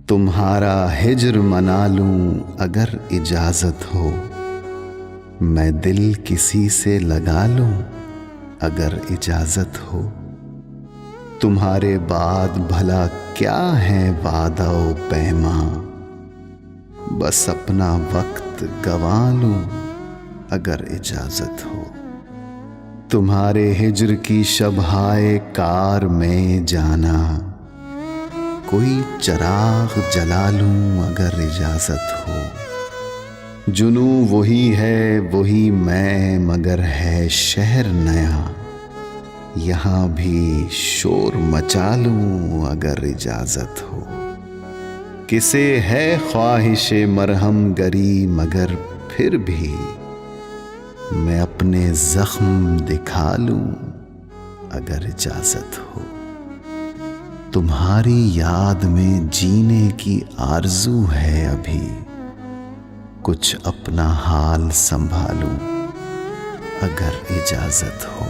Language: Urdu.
تمہارا ہجر منا لوں اگر اجازت ہو، میں دل کسی سے لگا لوں اگر اجازت ہو۔ تمہارے بعد بھلا کیا ہے وعدہ و پیماں، بس اپنا وقت گنوا لوں اگر اجازت ہو۔ تمہارے ہجر کی شبہائے کار میں جانا، کوئی چراغ جلا لوں اگر اجازت ہو۔ جنوں وہی ہے وہی میں، مگر ہے شہر نیا، یہاں بھی شور مچا لوں اگر اجازت ہو۔ کسے ہے خواہش مرہم گری، مگر پھر بھی میں اپنے زخم دکھا لوں اگر اجازت ہو۔ تمہاری یاد میں جینے کی آرزو ہے ابھی، کچھ اپنا حال سنبھالوں اگر اجازت ہو۔